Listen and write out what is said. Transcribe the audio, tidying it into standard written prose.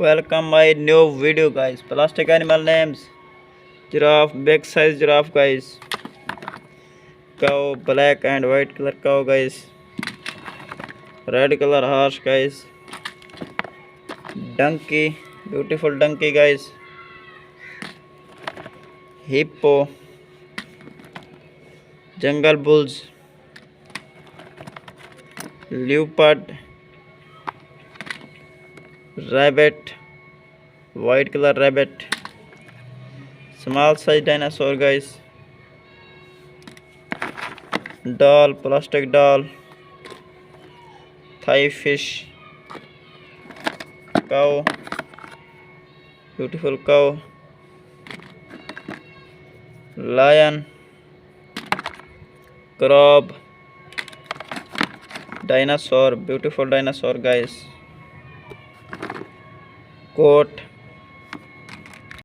Welcome my new video guys. Plastic animal names. Giraffe, big size giraffe guys. Cow, black and white color cow guys. Red color horse guys. Donkey, beautiful donkey guys. Hippo. Jungle bulls. Leopard. Rabbit, white color rabbit. Small size dinosaur guys. Doll, plastic doll. Thai fish. Cow, beautiful cow. Lion, crab, dinosaur, beautiful dinosaur guys. Goat,